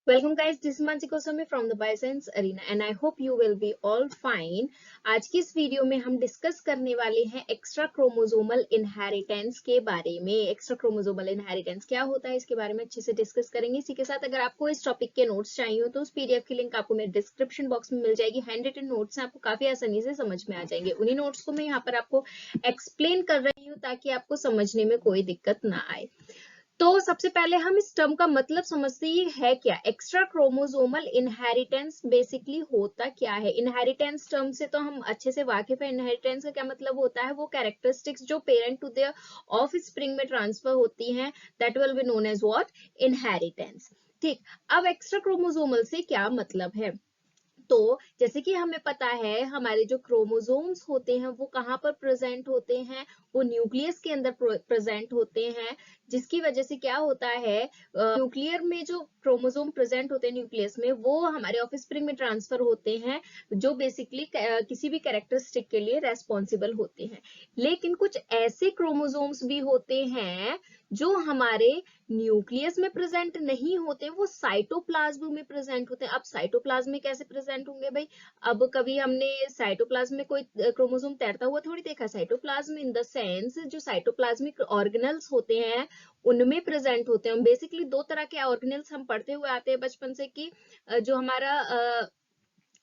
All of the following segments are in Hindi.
Welcome guys, this is Mansi Goswami from the Bioscience Arena and I hope you will be all fine. आज की इस वीडियो में हम डिस्कस करने वाले हैं एक्स्ट्रा क्रोमोसोमल इनहेरिटेंस के बारे में। एक्स्ट्रा क्रोमोसोमल इनहेरिटेंस क्या होता है इसके बारे में अच्छे से डिस्कस करेंगे। इसी के साथ अगर आपको इस टॉपिक के नोट्स चाहिए हो तो उस पीडीएफ की लिंक आपको मेरे डिस्क्रिप्शन बॉक्स में मिल जाएगी। हैंड रिटन नोट्स हैं, आपको काफी आसानी से समझ में आ जाएंगे। उन्हीं नोट्स को मैं यहाँ पर आपको एक्सप्लेन कर रही हूँ ताकि आपको समझने में कोई दिक्कत ना आए। तो सबसे पहले हम इस टर्म का मतलब समझते हैं, ये है क्या। एक्स्ट्रा क्रोमोसोमल इनहेरिटेंस बेसिकली होता क्या है। इनहेरिटेंस टर्म से तो हम अच्छे से वाकिफ है। इनहेरिटेंस का क्या मतलब होता है, वो कैरेक्टरिस्टिक्स जो parent to their offspring में ट्रांसफर होती हैं, that will be known as what, inheritance. ठीक, अब एक्स्ट्रा क्रोमोसोमल से क्या मतलब है। तो जैसे कि हमें पता है हमारे जो क्रोमोसोम्स होते हैं वो कहाँ पर प्रेजेंट होते हैं, वो न्यूक्लियस के अंदर प्रेजेंट होते हैं। जिसकी वजह से क्या होता है, न्यूक्लियर में जो क्रोमोसोम प्रेजेंट होते हैं न्यूक्लियस में, वो हमारे ऑफस्प्रिंग में ट्रांसफर होते हैं, जो बेसिकली किसी भी कैरेक्टरिस्टिक के लिए रेस्पॉन्सिबल होते हैं। लेकिन कुछ ऐसे क्रोमोसोम्स भी होते हैं जो हमारे न्यूक्लियस में प्रेजेंट नहीं होते, वो साइटोप्लाज्म में प्रेजेंट होते हैं। अब साइटोप्लाज्म में कैसे प्रेजेंट होंगे भाई, अब कभी हमने साइटोप्लाज्म में कोई क्रोमोसोम तैरता हुआ थोड़ी देखा। साइटोप्लाज्म इन द सेंस जो साइटोप्लाज्मिक ऑर्गेनल्स होते हैं उनमें प्रेजेंट होते हैं। बेसिकली दो तरह के ऑर्गेनल्स हम पढ़ते हुए आते हैं बचपन से कि जो हमारा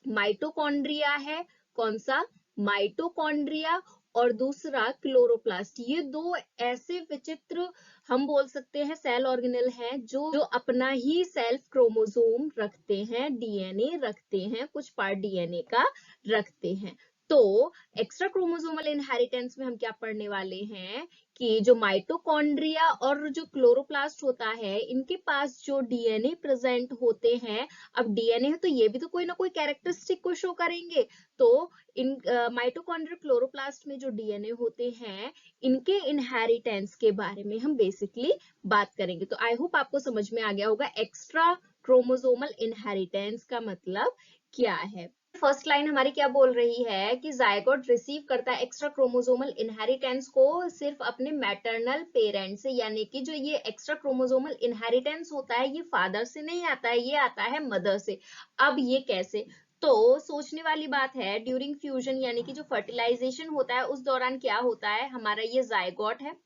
माइटोकॉन्ड्रिया है, कौन सा, माइटोकॉन्ड्रिया, और दूसरा क्लोरोप्लास्ट। ये दो ऐसे विचित्र हम बोल सकते हैं सेल ऑर्गेनल हैं जो अपना ही सेल्फ क्रोमोसोम रखते हैं, डीएनए रखते हैं, कुछ पार्ट डीएनए का रखते हैं। तो एक्स्ट्रा क्रोमोसोमल इनहेरिटेंस में हम क्या पढ़ने वाले हैं कि जो माइटोकॉन्ड्रिया और जो क्लोरोप्लास्ट होता है, इनके पास जो डीएनए प्रेजेंट होते हैं। अब डीएनए है तो ये भी तो कोई ना कोई कैरेक्टरिस्टिक को शो करेंगे। तो इन माइटोकॉन्ड्रिया क्लोरोप्लास्ट में जो डीएनए होते हैं, इनके इनहेरिटेंस के बारे में हम बेसिकली बात करेंगे। तो आई होप आपको समझ में आ गया होगा एक्स्ट्रा क्रोमोसोमल इनहेरिटेंस का मतलब क्या है। फर्स्ट लाइन हमारी क्या बोल रही है कि जायगोट रिसीव करता है एक्स्ट्रा क्रोमोसोमल इनहेरिटेंस को सिर्फ अपने मैटरनल पेरेंट से, यानी कि जो ये एक्स्ट्रा क्रोमोसोमल इनहेरिटेंस होता है ये फादर से नहीं आता है, ये आता है मदर से। अब ये कैसे, तो सोचने वाली बात है। ड्यूरिंग फ्यूजन यानी कि जो फर्टिलाइजेशन होता है उस दौरान क्या होता है, हमारा ये जायगोट है,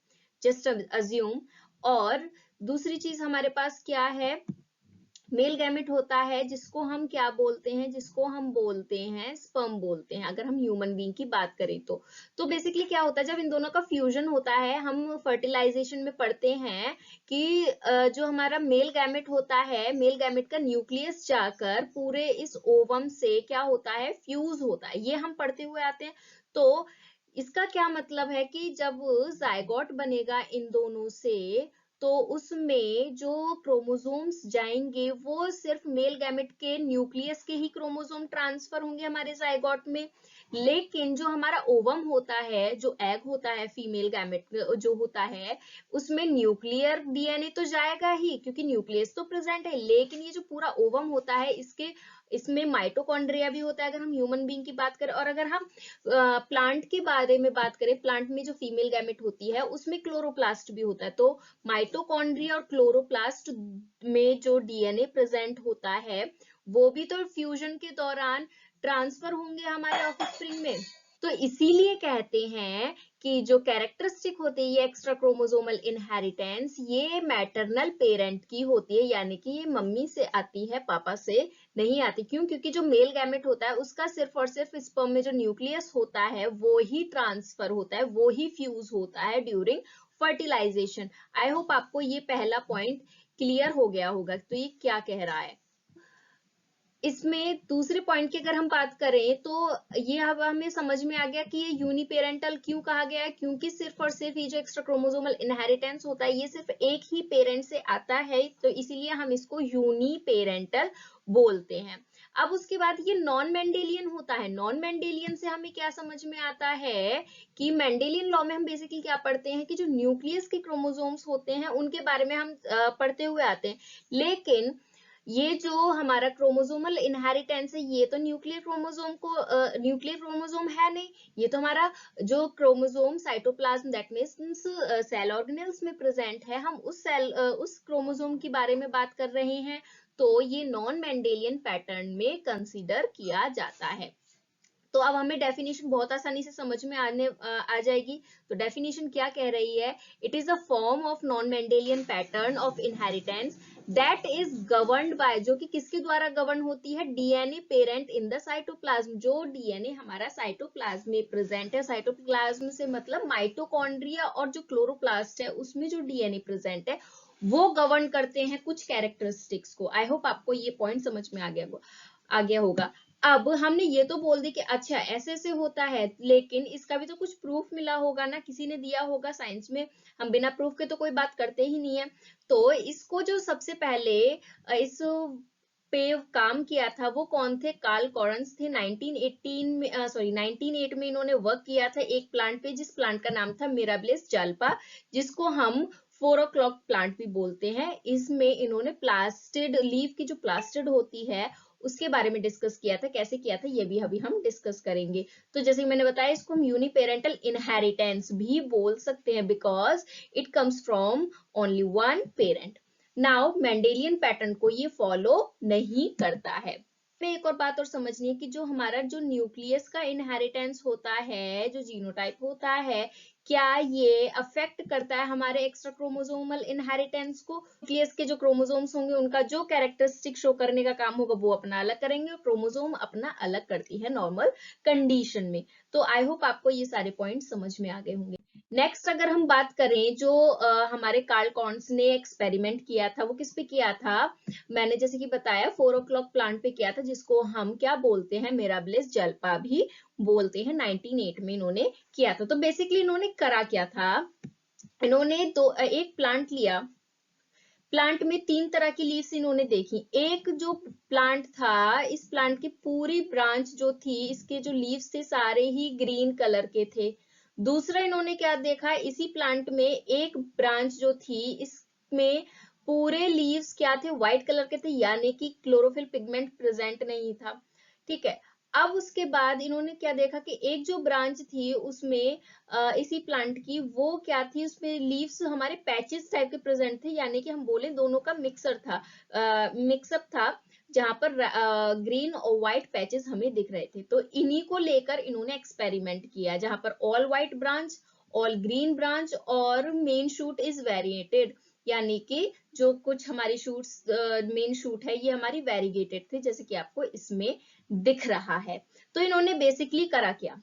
जस्ट अज्यूम। और दूसरी चीज हमारे पास क्या है, मेल गैमेट होता है, जिसको हम क्या बोलते हैं, जिसको हम बोलते हैं स्पर्म बोलते हैं, अगर हम ह्यूमन बीइंग की बात करें तो बेसिकली क्या होता है, जब इन दोनों का फ्यूजन होता है, हम फर्टिलाइजेशन में पढ़ते हैं कि जो हमारा मेल गैमेट होता है, मेल गैमेट का न्यूक्लियस जाकर पूरे इस ओवम से क्या होता है, फ्यूज होता है। ये हम पढ़ते हुए आते हैं। तो इसका क्या मतलब है कि जब जायगोट बनेगा इन दोनों से, तो उसमें जो क्रोमोसोम्स जाएंगे वो सिर्फ मेल गैमेट के न्यूक्लियस के ही क्रोमोसोम ट्रांसफर होंगे हमारे जाइगोट में। लेकिन जो हमारा ओवम होता है, जो एग होता है, फीमेल गैमेट जो होता है, उसमें न्यूक्लियर डीएनए तो जाएगा ही क्योंकि न्यूक्लियस तो प्रेजेंट है। लेकिन ये जो पूरा ओवम होता है इसमें माइटोकॉन्ड्रिया भी होता है अगर हम ह्यूमन बीइंग की बात करें। और अगर हम प्लांट के बारे में बात करें, प्लांट में जो फीमेल गैमेट होती है उसमें क्लोरोप्लास्ट भी होता है। तो माइटोकॉन्ड्रिया और क्लोरोप्लास्ट में जो डीएनए प्रेजेंट होता है वो भी तो फ्यूजन के दौरान ट्रांसफर होंगे हमारे ऑफस्प्रिंग में। तो इसीलिए कहते हैं कि जो कैरेक्टरिस्टिक होती है ये एक्स्ट्रा क्रोमोसोमल इनहेरिटेंस, ये मैटरनल पेरेंट की होती है, यानी कि ये मम्मी से आती है, पापा से नहीं आती। क्यों, क्योंकि जो मेल गैमेट होता है उसका सिर्फ और सिर्फ स्पर्म में जो न्यूक्लियस होता है वो ही ट्रांसफर होता है, वो ही फ्यूज होता है ड्यूरिंग फर्टिलाइजेशन। आई होप आपको ये पहला पॉइंट क्लियर हो गया होगा तो ये क्या कह रहा है। इसमें दूसरे पॉइंट की अगर हम बात करें तो ये अब हमें समझ में आ गया कि ये यूनिपेरेंटल क्यों कहा गया है, क्योंकि सिर्फ और सिर्फ ये जो एक्स्ट्रा क्रोमोसोमल इनहेरिटेंस होता है ये सिर्फ एक ही पेरेंट से आता है, तो इसीलिए हम इसको यूनिपेरेंटल बोलते हैं। अब उसके बाद ये नॉन मेंडेलियन होता है। नॉन मेंडेलियन से हमें क्या समझ में आता है कि मेंडेलियन लॉ में हम बेसिकली क्या पढ़ते हैं कि जो न्यूक्लियस के क्रोमोसोम्स होते हैं उनके बारे में हम पढ़ते हुए आते हैं। लेकिन ये जो हमारा क्रोमोसोमल इनहेरिटेंस है ये तो न्यूक्लियर क्रोमोसोम है नहीं, ये तो हमारा जो chromosome cytoplasm that means cell organelles में प्रेजेंट है, हम उस क्रोमोसोम के बारे में बात कर रहे हैं। तो ये नॉन मेंडेलियन पैटर्न में कंसीडर किया जाता है। तो अब हमें डेफिनेशन बहुत आसानी से समझ में आ जाएगी। तो डेफिनेशन क्या कह रही है? It is a form of non Mendelian pattern of inheritance that is governed bye, जो कि किसके द्वारा गवर्न होती है? DNA parent in the cytoplasm. जो डीएनए हमारा साइटोप्लाज्म में प्रेजेंट है, साइटोप्लाज्म से मतलब माइटोकॉन्ड्रिया और जो क्लोरोप्लास्ट है उसमें जो डीएनए प्रेजेंट है वो गवर्न करते हैं कुछ कैरेक्टरिस्टिक्स को। आई होप आपको ये पॉइंट समझ में आ गया होगा। अब हमने ये तो बोल दी कि अच्छा ऐसे ऐसे होता है, लेकिन इसका भी तो कुछ प्रूफ मिला होगा ना, किसी ने दिया होगा। साइंस में हम बिना प्रूफ के तो कोई बात करते ही नहीं है। तो इसको जो सबसे पहले इस पे काम किया था वो कौन थे? कार्ल कॉरन्स थे। 1908 में इन्होंने वर्क किया था एक प्लांट पे, जिस प्लांट का नाम था मिराबिलिस जाल्पा, जिसको हम 4 o'clock प्लांट भी बोलते हैं। इसमें इन्होंने प्लास्टिड लीफ की जो प्लास्टिड होती है उसके बारे में डिस्कस किया था। कैसे किया था ये भी अभी हम डिस्कस करेंगे। तो जैसे मैंने बताया, इसको हम यूनिपेरेंटल इनहेरिटेंस भी बोल सकते हैं because it comes from only one parent. Now Mendelian pattern को ये फॉलो नहीं करता है। एक और बात और समझनी है कि जो हमारा जो न्यूक्लियस का इनहेरिटेंस होता है, जो जीनोटाइप होता है, क्या ये अफेक्ट करता है हमारे एक्स्ट्रा क्रोमोसोमल इनहेरिटेंस को? न्यूक्लियस के जो क्रोमोसोम्स होंगे उनका जो कैरेक्टरिस्टिक शो करने का काम होगा वो अपना अलग करेंगे, और क्रोमोसोम अपना अलग करती है नॉर्मल कंडीशन में। तो आई होप आपको ये सारे पॉइंट समझ में आ गए होंगे। नेक्स्ट अगर हम बात करें, जो हमारे कार्ल कॉर्न्स ने एक्सपेरिमेंट किया था वो किस पे किया था? मैंने जैसे कि बताया 4 o'clock प्लांट पे किया था, जिसको हम क्या बोलते हैं? मिराबिलिस जाल्पा भी बोलते हैं। 1908 में इन्होंने किया था। तो बेसिकली इन्होंने करा क्या था? इन्होंने एक प्लांट लिया, प्लांट में 3 तरह की लीव्स इन्होंने देखी। एक जो प्लांट था, इस प्लांट की पूरी ब्रांच जो थी, इसके जो लीव्स थे सारे ही ग्रीन कलर के थे। दूसरा इन्होंने क्या देखा? इसी प्लांट में एक ब्रांच जो थी, इसमें पूरे लीव्स क्या थे? व्हाइट कलर के थे, यानी कि क्लोरोफिल पिगमेंट प्रेजेंट नहीं था। ठीक है। अब उसके बाद इन्होंने क्या देखा कि एक जो ब्रांच थी उसमें इसी प्लांट की, वो क्या थी? उसमें लीव्स हमारे पैचेस टाइप के प्रेजेंट थे, यानी कि हम बोले दोनों का मिक्सर था, मिक्सअप था, जहां पर ग्रीन और व्हाइट पैचेस हमें दिख रहे थे। तो इन्हीं को लेकर इन्होंने एक्सपेरिमेंट किया, जहां पर all white branch, all green branch और मेन शूट इज वेरिएटेड, यानी कि जो कुछ हमारी शूट्स मेन शूट है ये हमारी वेरीगेटेड थे, जैसे कि आपको इसमें दिख रहा है। तो इन्होंने बेसिकली करा क्या,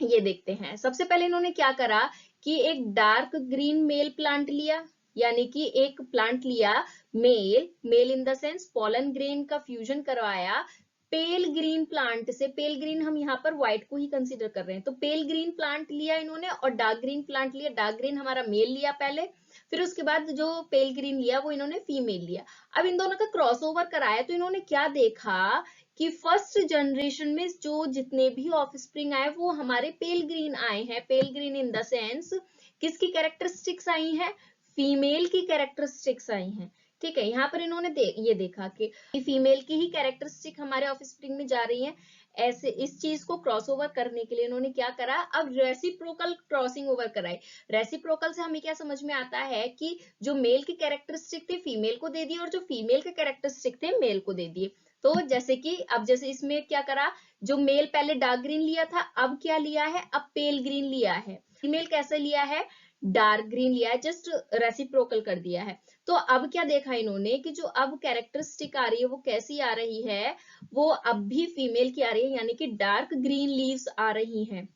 ये देखते हैं। सबसे पहले इन्होंने क्या करा कि एक डार्क ग्रीन मेल प्लांट लिया, यानी कि एक प्लांट लिया male in the sense pollen grain का फ्यूजन करवाया पेल ग्रीन प्लांट से। पेल ग्रीन हम यहाँ पर व्हाइट को ही कंसीडर कर रहे हैं। तो पेल ग्रीन प्लांट लिया इन्होंने और डार्क ग्रीन प्लांट लिया। डार्क ग्रीन हमारा मेल लिया पहले, फिर उसके बाद जो पेल ग्रीन लिया वो इन्होंने फीमेल लिया। अब इन दोनों का क्रॉसओवर कराया तो इन्होंने क्या देखा कि फर्स्ट जनरेशन में जो जितने भी ऑफस्प्रिंग आए वो हमारे पेल ग्रीन आए हैं। पेल ग्रीन इन द सेंस किसकी कैरेक्टरिस्टिक्स आई हैं? फीमेल की कैरेक्टरिस्टिक्स आई हैं। ठीक है। यहाँ पर इन्होंने ये देखा कि फीमेल की ही कैरेक्टरिस्टिक हमारे ऑफस्प्रिंग में जा रही है। ऐसे इस चीज को क्रॉस ओवर करने के लिए इन्होंने क्या करा? अब रेसिप्रोकल क्रॉसिंग ओवर कराई। रेसिप्रोकल से हमें क्या समझ में आता है कि जो मेल की कैरेक्टरिस्टिक थे फीमेल को दे दिए, और जो फीमेल के कैरेक्टरिस्टिक थे मेल को दे दिए। तो जैसे कि अब जैसे इसमें क्या करा, जो मेल पहले डार्क ग्रीन लिया था अब क्या लिया है? अब पेल ग्रीन लिया है। फीमेल कैसे लिया है? डार्क ग्रीन लिया है, जस्ट रेसिप्रोकल कर दिया है। तो अब क्या देखा इन्होंने कि जो अब कैरेक्टरिस्टिक आ रही है वो कैसी आ रही है? वो अब भी फीमेल की आ रही है, यानी कि डार्क ग्रीन लीव्स आ रही हैं,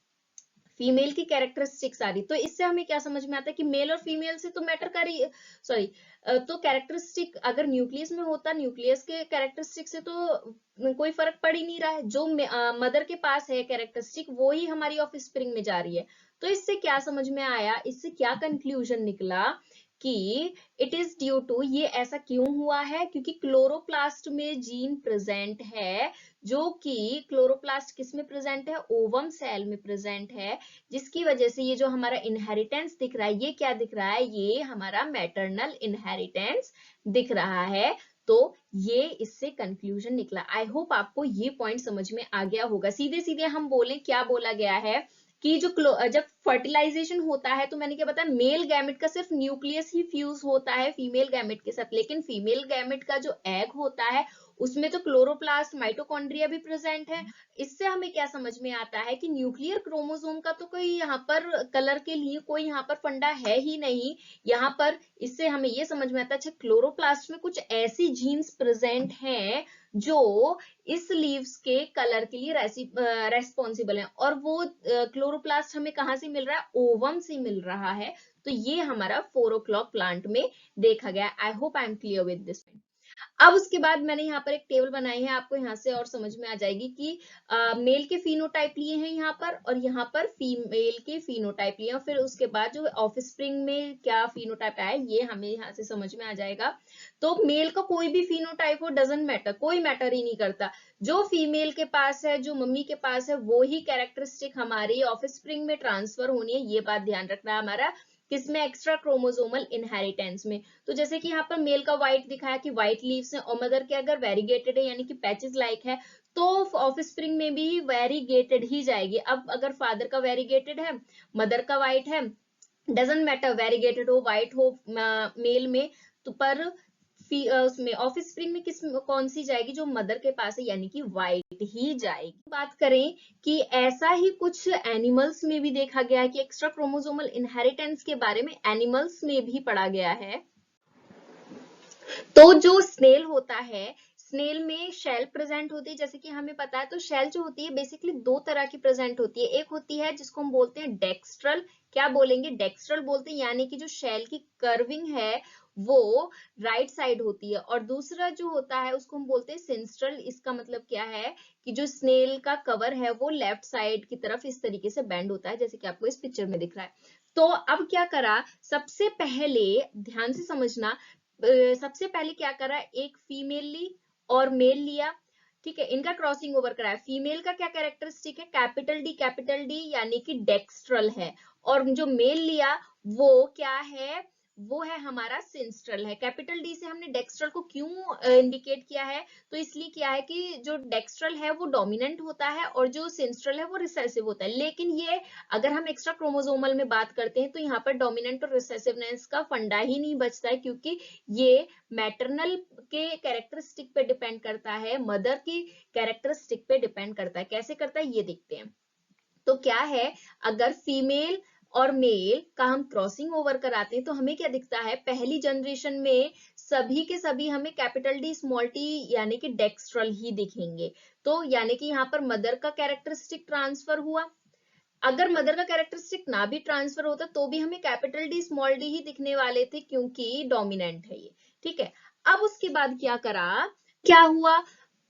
फीमेल की कैरेक्टरिस्टिक्स आ रही। तो इससे हमें क्या समझ में आता है कि मेल और फीमेल से तो मैटर कर रही, सॉरी, तो कैरेक्टरिस्टिक अगर न्यूक्लियस में होता, न्यूक्लियस के कैरेक्टरिस्टिक से तो कोई फर्क पड़ ही नहीं रहा है। जो मदर के पास है कैरेक्टरिस्टिक वो ही हमारी ऑफस्प्रिंग में जा रही है। तो इससे क्या समझ में आया, इससे क्या कंक्लूजन निकला कि इट इज ड्यू टू, ये ऐसा क्यों हुआ है? क्योंकि क्लोरोप्लास्ट में जीन प्रेजेंट है, जो कि क्लोरोप्लास्ट किस में प्रेजेंट है? ओवम सेल में प्रेजेंट है, जिसकी वजह से ये जो हमारा इनहेरिटेंस दिख रहा है ये क्या दिख रहा है? ये हमारा मैटरनल इनहेरिटेंस दिख रहा है। तो ये इससे कंक्लूजन निकला। आई होप आपको ये पॉइंट समझ में आ गया होगा। सीधे सीधे हम बोले क्या बोला गया है कि जब फर्टिलाइजेशन होता है तो मैंने क्या बताया, मेल गैमेट का सिर्फ न्यूक्लियस ही फ्यूज होता है फीमेल गैमेट के साथ, लेकिन फीमेल गैमेट का जो एग होता है उसमें तो क्लोरोप्लास्ट माइटोकॉन्ड्रिया भी प्रेजेंट है। इससे हमें क्या समझ में आता है कि न्यूक्लियर क्रोमोसोम का तो कोई यहाँ पर कलर के लिए कोई यहाँ पर फंडा है ही नहीं। यहाँ पर इससे हमें ये समझ में आता है, अच्छा क्लोरोप्लास्ट में कुछ ऐसी जीन्स प्रेजेंट हैं जो इस लीव्स के कलर के लिए रेस्पॉन्सिबल है, और वो क्लोरोप्लास्ट हमें कहाँ से मिल रहा है, ओवम से मिल रहा है। तो ये हमारा 4 o'clock प्लांट में देखा गया। I hope I am clear with this. अब उसके बाद मैंने यहाँ पर एक टेबल बनाई है, आपको यहाँ से और समझ में आ जाएगी कि मेल के फिनोटाइप लिए हैं यहाँ पर, और यहाँ पर फीमेल के फिनोटाइप लिए हैं, और फिर उसके बाद जो ऑफस्प्रिंग में क्या फिनोटाइप आया ये हमें यहाँ से समझ में आ जाएगा। तो मेल का कोई भी फिनोटाइप हो, डजंट मैटर, कोई मैटर ही नहीं करता। जो फीमेल के पास है, जो मम्मी के पास है, वो ही कैरेक्टरिस्टिक हमारी ऑफस्प्रिंग में ट्रांसफर होनी है। ये बात ध्यान रखना है हमारा, किसमें, एक्स्ट्रा क्रोमोसोमल इनहेरिटेंस में। तो जैसे कि यहाँ पर मेल का व्हाइट दिखाया कि व्हाइट लीव्स है, और मदर के अगर वेरीगेटेड है यानी कि पैचेस लाइक है तो ऑफस्प्रिंग में भी वेरीगेटेड ही जाएगी। अब अगर फादर का वेरीगेटेड है, मदर का व्हाइट है, डजंट मैटर, वेरीगेटेड हो व्हाइट हो मेल में, तो पर उसमें ऑफस्प्रिंग में कौन सी जाएगी, जो मदर के पास है यानी कि व्हाइट ही जाएगी। बात करें कि ऐसा ही कुछ एनिमल्स में भी देखा गया है कि एक्स्ट्रा क्रोमोसोमल इनहेरिटेंस के बारे में एनिमल्स में भी पढ़ा गया है। तो जो स्नेल होता है, स्नेल में शेल प्रेजेंट होती है, जैसे कि हमें पता है। तो शेल जो होती है बेसिकली दो तरह की प्रेजेंट होती है। एक होती है जिसको हम बोलते हैं डेक्स्ट्रल, क्या बोलेंगे, डेक्स्ट्रल बोलते हैं, यानी कि जो शेल की कर्विंग है वो राइट साइड होती है, और दूसरा जो होता है उसको हम बोलते हैं सिंस्ट्रल। इसका मतलब क्या है कि जो स्नेल का कवर है वो लेफ्ट साइड की तरफ इस तरीके से बेंड होता है, जैसे कि आपको इस पिक्चर में दिख रहा है। तो अब क्या करा, सबसे पहले ध्यान से समझना, सबसे पहले क्या करा, एक फीमेल ली और मेल लिया, ठीक है, इनका क्रॉसिंग ओवर कराया। फीमेल का क्या कैरेक्टरिस्टिक है, कैपिटल डी यानी कि डेक्स्ट्रल है, और जो मेल लिया वो क्या है, वो है हमारा सिंस्ट्रल है। कैपिटल डी से हमने डेक्स्ट्रल को क्यों इंडिकेट किया है, तो इसलिए किया है कि जो डेक्स्ट्रल है वो डोमिनेंट होता है और जो सिंस्ट्रल है वो रिसेसिव होता है। लेकिन ये अगर हम एक्स्ट्रा क्रोमोसोमल में बात करते हैं तो यहाँ पर डोमिनेंट और रिसेसिवनेस का फंडा ही नहीं बचता है, क्योंकि ये मैटरनल के कैरेक्टरिस्टिक पे डिपेंड करता है, मदर की कैरेक्टरिस्टिक पे डिपेंड करता है। कैसे करता है ये देखते हैं। तो क्या है, अगर फीमेल और मेल का हम क्रॉसिंग ओवर कराते हैं तो हमें क्या दिखता है, पहली जनरेशन में सभी के सभी हमें कैपिटल डी स्मॉल टी यानी कि डेक्स्ट्रल ही दिखेंगे। तो यानी कि यहाँ पर मदर का कैरेक्टरिस्टिक ट्रांसफर हुआ। अगर मदर का कैरेक्टरिस्टिक ना भी ट्रांसफर होता तो भी हमें कैपिटल डी स्मॉल डी ही दिखने वाले थे, क्योंकि डोमिनेंट है ये, ठीक है। अब उसके बाद क्या करा, क्या हुआ,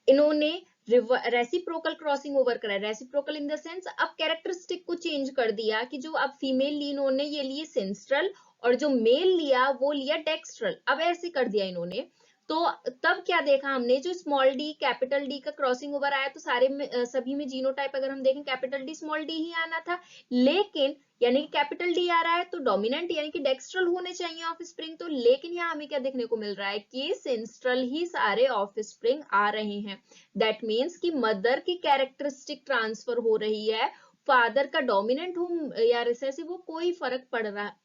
इन्होंने रेसिप्रोकल क्रॉसिंग ओवर करा। रेसिप्रोकल इन द सेंस अब कैरेक्टरिस्टिक को चेंज कर दिया कि जो अब फीमेल ली इन्होंने ये लिए सिंस्ट्रल, और जो मेल लिया वो लिया डेक्स्ट्रल। अब ऐसे कर दिया इन्होंने। तो तब क्या देखा हमने, जो स्मॉल डी कैपिटल डी का क्रॉसिंग ओवर आया तो सारे में सभी में जीनोटाइप अगर हम देखें कैपिटल डी स्मॉल डी ही आना था, लेकिन यानी कि कैपिटल डी आ रहा है तो डोमिनेंट यानी कि डेक्स्ट्रल होने चाहिए ऑफ स्प्रिंग। तो लेकिन यहाँ हमें क्या देखने को मिल रहा है कि सिंस्ट्रल ही सारे ऑफ स्प्रिंग आ रहे हैं। दैट मीन्स कि मदर की कैरेक्टरिस्टिक ट्रांसफर हो रही है, फादर का डोमिनेंट हो या रिसेसिव हो कोई फर्क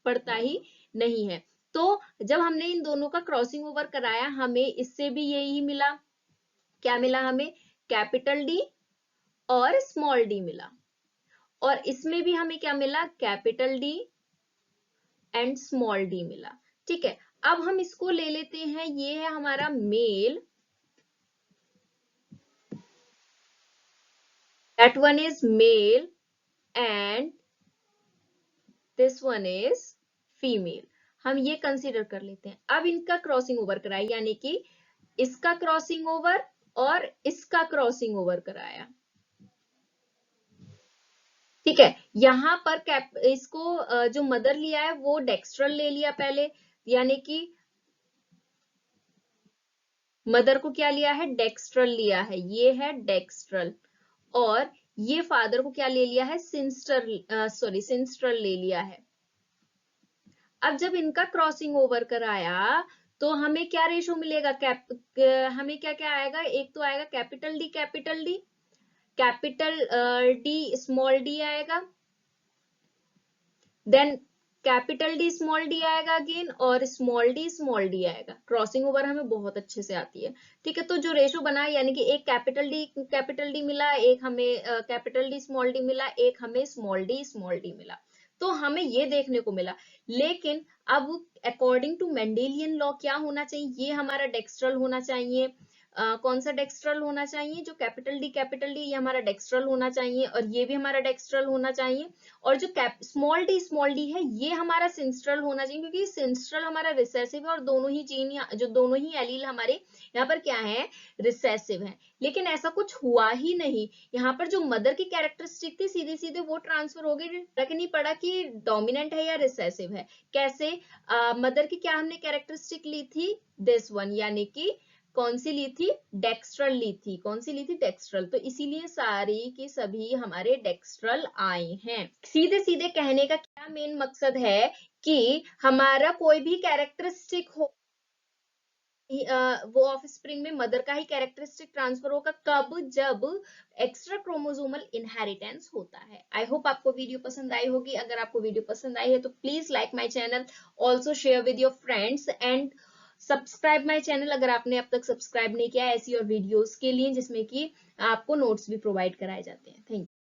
पड़ता ही नहीं है। तो जब हमने इन दोनों का क्रॉसिंग ओवर कराया हमें इससे भी यही मिला, क्या मिला हमें, कैपिटल डी और स्मॉल डी मिला, और इसमें भी हमें क्या मिला, capital D and small D मिला, ठीक है। अब हम इसको ले लेते हैं, ये है हमारा male, that one is male and this one is female, हम ये कंसीडर कर लेते हैं। अब इनका क्रॉसिंग ओवर कराया, यानी कि इसका क्रॉसिंग ओवर और इसका क्रॉसिंग ओवर कराया, ठीक है। यहां पर इसको जो मदर लिया है वो डेक्स्ट्रल ले लिया पहले, यानी कि मदर को क्या लिया है, डेक्स्ट्रल लिया है, ये है डेक्स्ट्रल, और ये फादर को क्या ले लिया है, सिंस्ट्रल ले लिया है। अब जब इनका क्रॉसिंग ओवर कराया तो हमें क्या रेशो मिलेगा, हमें क्या क्या आएगा, एक तो आएगा capital D D small D आएगा, then capital D small D आएगा अगेन, और स्मॉल डी आएगा। क्रॉसिंग ओवर हमें बहुत अच्छे से आती है, ठीक है। तो जो रेशो बना, यानी कि एक कैपिटल डी मिला, एक हमें कैपिटल डी स्मॉल डी मिला, एक हमें स्मॉल डी मिला, तो हमें ये देखने को मिला। लेकिन अब अकॉर्डिंग टू मेंडेलियन लॉ क्या होना चाहिए, ये हमारा डेक्स्ट्रल होना चाहिए। कौन सा डेक्स्ट्रल होना चाहिए, जो कैपिटल डी ये हमारा डेक्स्ट्रल होना चाहिए, और ये भी हमारा डेक्स्ट्रल होना चाहिए। और जो स्मॉल डी है ये हमारा सिंस्ट्रल होना चाहिए, क्योंकि सिंस्ट्रल हमारा रिसेसिव है, और दोनों ही जीन जो दोनों ही एलील हमारे यहाँ पर क्या है, रिसेसिव है। लेकिन ऐसा कुछ हुआ ही नहीं, यहाँ पर जो मदर की कैरेक्टरिस्टिक थी सीधे सीधे वो ट्रांसफर हो गई। फर्क नहीं पड़ा कि डोमिनेंट है या रिसेसिव है। कैसे, मदर की क्या हमने कैरेक्टरिस्टिक ली थी, दिस वन, यानी कि कौन सी ली थी, डेक्स्ट्रल ली थी। कौन सी ली थी, डेक्स्ट्रल। तो इसीलिए सारी की सभी हमारे डेक्स्ट्रल आए हैं। सीधे सीधे कहने का क्या मेन मकसद है कि हमारा कोई भी कैरेक्टरिस्टिक हो, वो ऑफ स्प्रिंग में मदर का ही कैरेक्टरिस्टिक ट्रांसफर होगा। कब, जब एक्स्ट्रा क्रोमोसोमल इनहेरिटेंस होता है। आई होप आपको वीडियो पसंद आई होगी। अगर आपको वीडियो पसंद आई है तो please like my channel, also share with your friends, and subscribe my channel अगर आपने अब तक सब्सक्राइब नहीं किया, ऐसी और वीडियोस के लिए जिसमें कि आपको नोट्स भी प्रोवाइड कराए जाते हैं। Thank you.